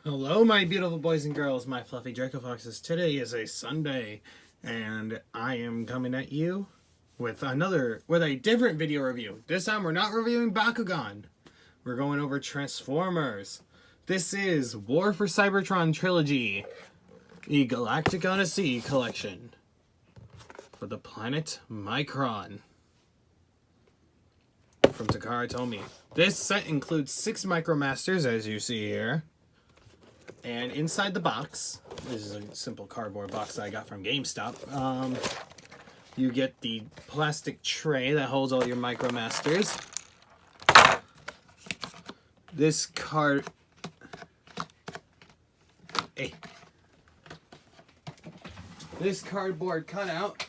Hello, my beautiful boys and girls, my fluffy Draco Foxes. Today is a Sunday, and I am coming at you with a different video review. This time, we're not reviewing Bakugan. We're going over Transformers. This is War for Cybertron Trilogy, the Galactic Odyssey collection for the planet Micron. From Takara Tomy. This set includes 6 Micromasters, as you see here. And inside the box, this is a simple cardboard box that I got from GameStop. You get the plastic tray that holds all your Micromasters. This card... Hey. This cardboard cutout,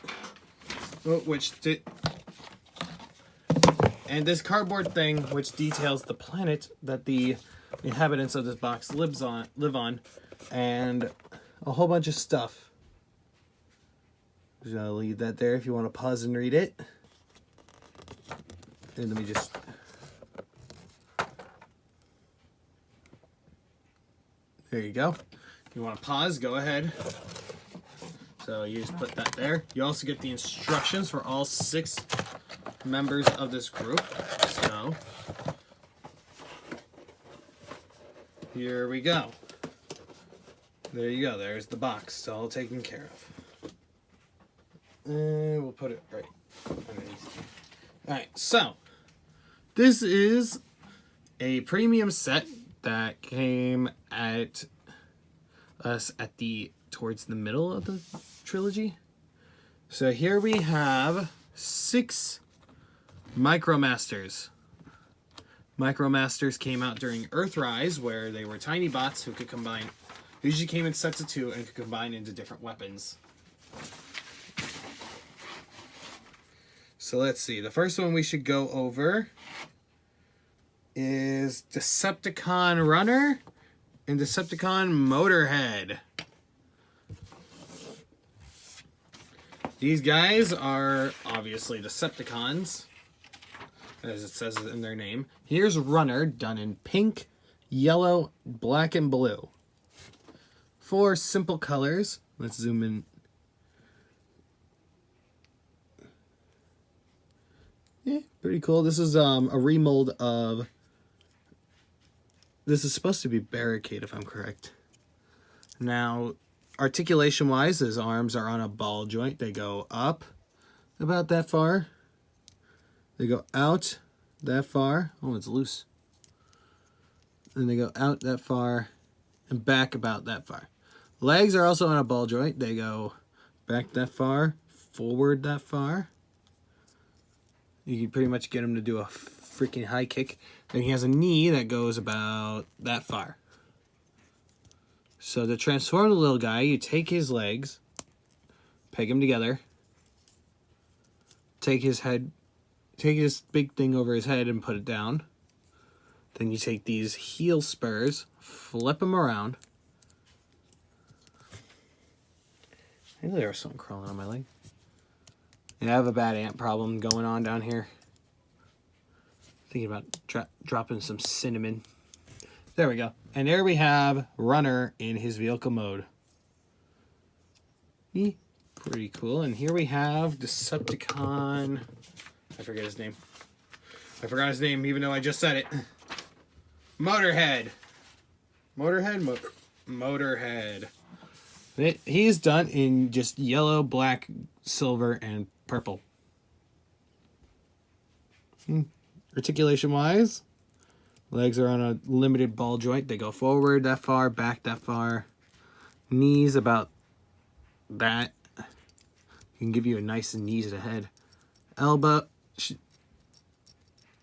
and this cardboard thing, which details the planet that the inhabitants of this box live on, and a whole bunch of stuff. Just gonna leave that there if you want to pause and read it. And let me just... There you go. If you want to pause, go ahead. So you just put that there. You also get the instructions for all 6 members of this group. So here we go. There you go. There's the box. It's all taken care of. And we'll put it right underneath. Alright, so this is a premium set that came at us towards the middle of the trilogy. So here we have 6 Micromasters. Micromasters came out during Earthrise, where they were tiny bots who could combine. Usually came in sets of 2 and could combine into different weapons. So let's see. The first one we should go over is Decepticon Runner and Decepticon Motorhead. These guys are obviously Decepticons, as it says in their name. Here's Runner, done in pink, yellow, black, and blue. 4 simple colors. Let's zoom in. Yeah, pretty cool. This is a remold of... This is supposed to be Barricade, if I'm correct. Now, articulation-wise, his arms are on a ball joint. They go up about that far. They go out that far. Oh, it's loose. And they go out that far and back about that far. Legs are also on a ball joint. They go back that far, forward that far. You can pretty much get him to do a freaking high kick. Then he has a knee that goes about that far. So to transform the little guy, you take his legs, peg him together, take his head, take this big thing over his head and put it down. Then you take these heel spurs, flip them around. I knew there was something crawling on my leg. Yeah, I have a bad ant problem going on down here. Thinking about dropping some cinnamon. There we go. And there we have Runner in his vehicle mode. Pretty cool. And here we have Decepticon... I forget his name. I forgot his name even though I just said it. Motorhead. Motorhead. He's done in just yellow, black, silver, and purple. Articulation-wise, legs are on a limited ball joint. They go forward that far, back that far. Knees about that. Can give you a nice knees to the head. Elbow,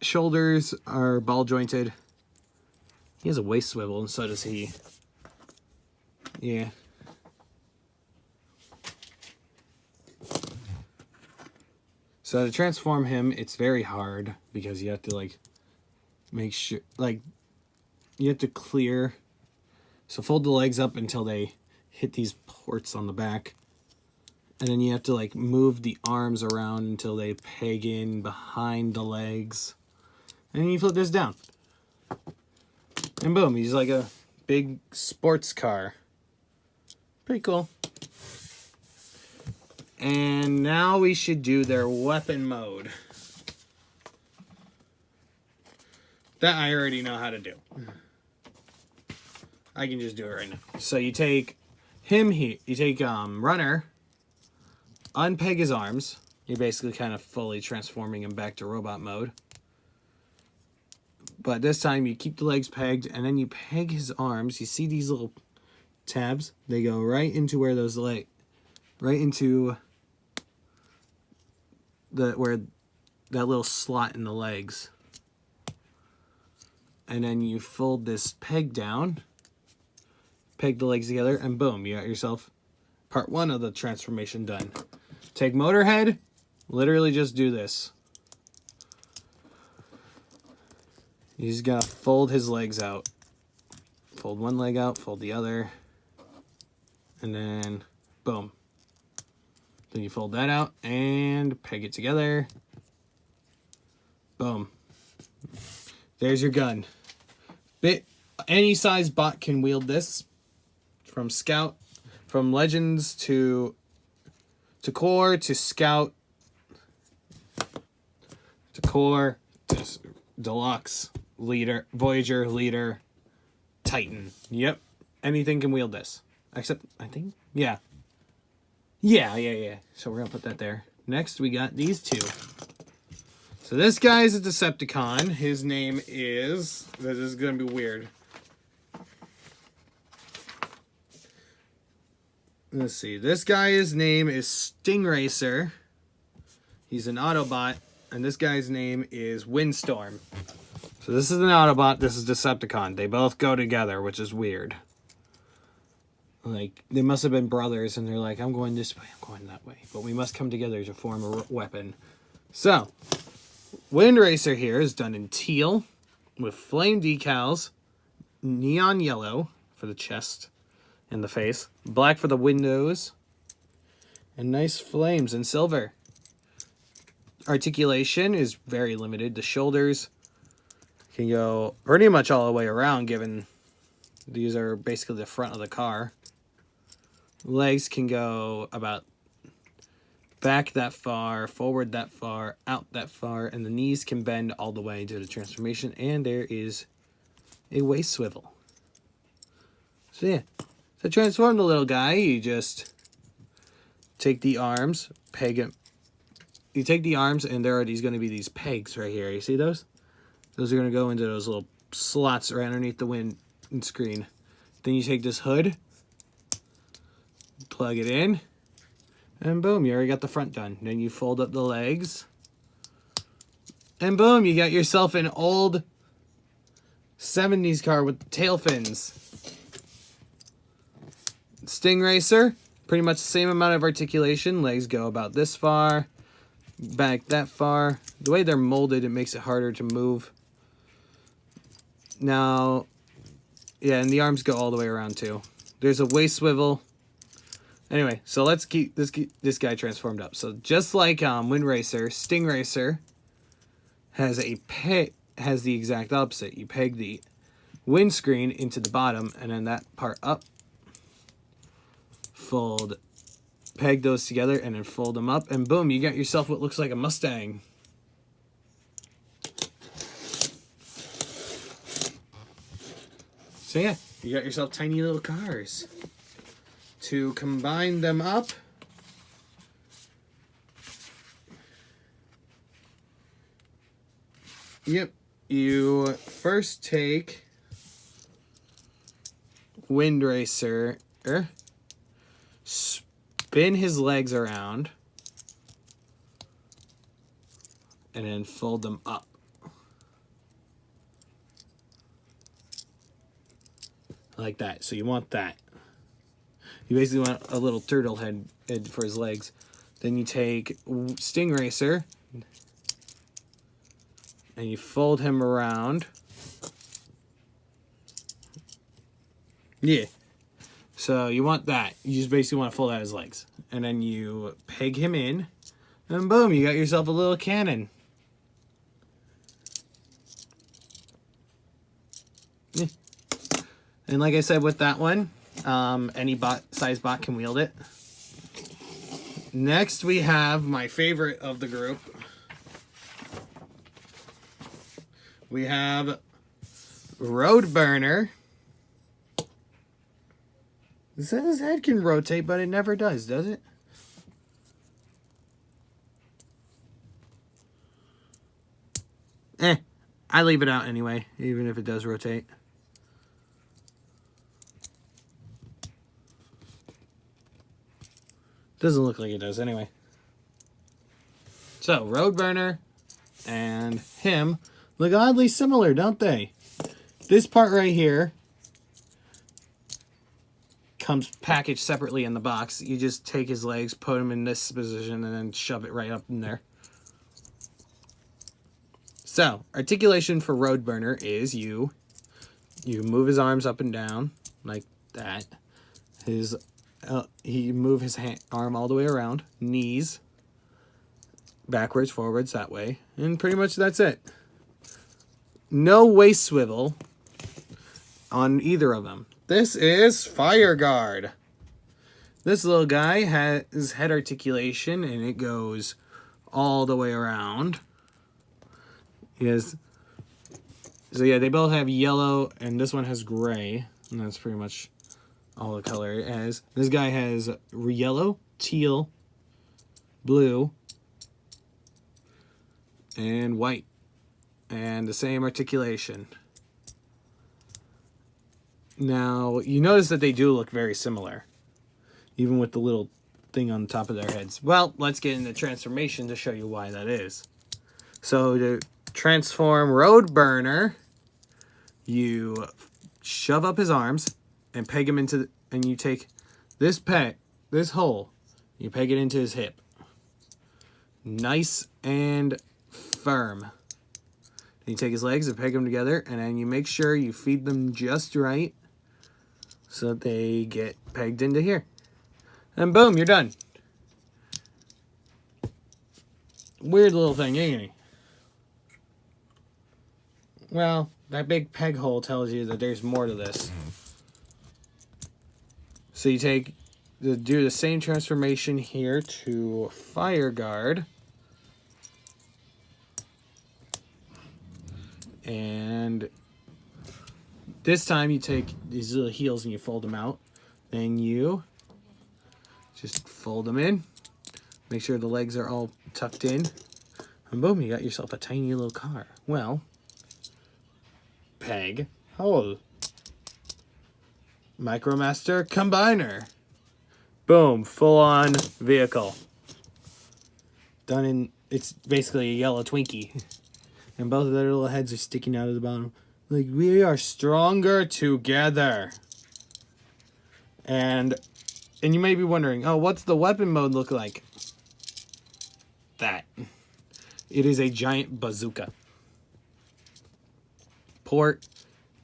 shoulders are ball jointed. He has a waist swivel, and so does he. Yeah. So to transform him, it's very hard because you have to like make sure, like you have to clear. So fold the legs up until they hit these ports on the back. And then you have to like move the arms around until they peg in behind the legs. And then you flip this down. And boom, he's like a big sports car. Pretty cool. And now we should do their weapon mode. That I already know how to do. I can just do it right now. So you take him here. You take Runner, unpeg his arms. You're basically kind of fully transforming him back to robot mode. But this time you keep the legs pegged, and then you peg his arms. You see these little tabs? They go right into where those right into where that little slot in the legs. And then you fold this peg down, peg the legs together, and boom, you got yourself part 1 of the transformation done. Take Motorhead, literally just do this. You just gotta fold his legs out. Fold one leg out, fold the other, and then boom. Then you fold that out and peg it together. Boom. There's your gun. Any size bot can wield this. From Scout, from Legends to Core to Scout to Core to Deluxe, Leader, Voyager, Leader, Titan. Yep. Anything can wield this. Except, I think, yeah. Yeah. So we're going to put that there. Next, we got these two. So this guy is a Decepticon. His name is... This is going to be weird. Let's see. This guy's name is Stingracer. He's an Autobot. And this guy's name is Windstorm. So this is an Autobot. This is Decepticon. They both go together, which is weird. Like, they must have been brothers, and they're like, I'm going this way, I'm going that way. But we must come together to form a weapon. So, Windracer here is done in teal with flame decals, neon yellow for the chest and the face, black for the windows, and nice flames in silver. Articulation is very limited. The shoulders can go pretty much all the way around, given these are basically the front of the car. Legs can go about back that far, forward that far, out that far, and the knees can bend all the way to the transformation, and there is a waist swivel. So yeah, to transform the little guy, you just take the arms, peg him. You take the arms, and there are going to be these pegs right here. You see those? Those are going to go into those little slots right underneath the windscreen. Then you take this hood, plug it in, and boom, you already got the front done. Then you fold up the legs, and boom, you got yourself an old 70s car with tail fins. Stingracer, pretty much the same amount of articulation. Legs go about this far, back that far. The way they're molded, it makes it harder to move. Now, yeah, and the arms go all the way around too. There's a waist swivel. Anyway, so let's keep this guy transformed up. So just like Windracer, Stingracer has the exact opposite. You peg the windscreen into the bottom, and then that part up. Peg those together, and then fold them up, and boom, you got yourself what looks like a Mustang. So yeah, you got yourself tiny little cars. To combine them up, yep, you first take Windracer, spin his legs around, and then fold them up. Like that. So you want that. You basically want a little turtle head for his legs. Then you take Stingracer and you fold him around. Yeah. So you want that. You just basically want to fold out his legs. And then you peg him in. And boom, you got yourself a little cannon. Yeah. And like I said with that one, any size bot can wield it. Next we have my favorite of the group. We have Roadburner. It says his head can rotate, but it never does it? I leave it out anyway, even if it does rotate. Doesn't look like it does anyway. So, Roadburner and him look oddly similar, don't they? This part right here comes packaged separately in the box. You just take his legs, put him in this position, and then shove it right up in there. So, articulation for Roadburner is you move his arms up and down like that. He move his arm all the way around, knees, backwards, forwards, that way, and pretty much that's it. No waist swivel on either of them. This is Fire Guard. This little guy has head articulation, and it goes all the way around. Yes. So yeah, they both have yellow, and this one has gray, and that's pretty much all the color it has. This guy has yellow, teal, blue, and white, and the same articulation. Now, you notice that they do look very similar, even with the little thing on the top of their heads. Well, let's get into transformation to show you why that is. So to transform Roadburner, you shove up his arms and peg him into, and you take this hole, you peg it into his hip. Nice and firm. And you take his legs and peg them together, and then you make sure you feed them just right so that they get pegged into here. And boom, you're done. Weird little thing, ain't it? Well, that big peg hole tells you that there's more to this. So you do the same transformation here to Fire Guard. And this time you take these little heels and you fold them out. Then you just fold them in. Make sure the legs are all tucked in. And boom, you got yourself a tiny little car. Well, peg, hole. Micromaster Combiner. Boom, full-on vehicle. Done in, it's basically a yellow Twinkie. And both of their little heads are sticking out of the bottom. Like, we are stronger together. And you may be wondering, oh, what's the weapon mode look like? That. It is a giant bazooka. Port,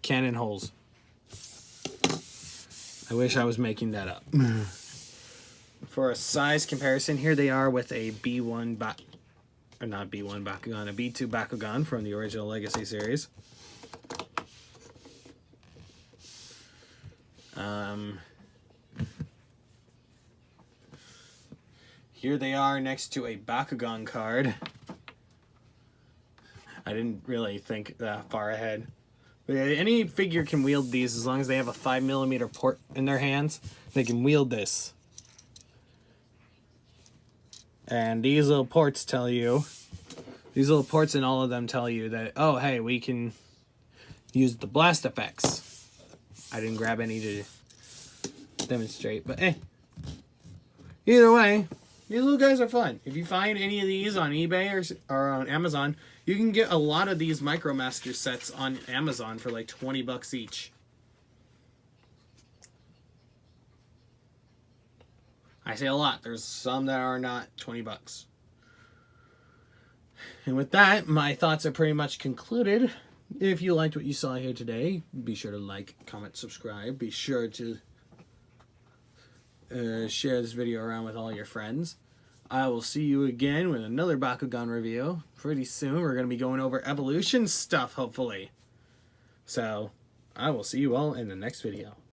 cannon holes. I wish I was making that up. For a size comparison, here they are with a B1 or not B1 Bakugan, a B2 Bakugan from the original Legacy series. Here they are next to a Bakugan card. I didn't really think that far ahead. But any figure can wield these as long as they have a 5mm port in their hands. They can wield this. And these little ports tell you, these little ports in all of them tell you that, oh, hey, we can use the blast effects. I didn't grab any to demonstrate, but either way, these little guys are fun. If you find any of these on eBay or on Amazon, you can get a lot of these Micromaster sets on Amazon for like 20 bucks each. I say a lot. There's some that are not 20 bucks. And with that, my thoughts are pretty much concluded. If you liked what you saw here today, be sure to like, comment, subscribe. Be sure to share this video around with all your friends. I will see you again with another Bakugan review pretty soon. We're going to be going over evolution stuff, hopefully. So, I will see you all in the next video.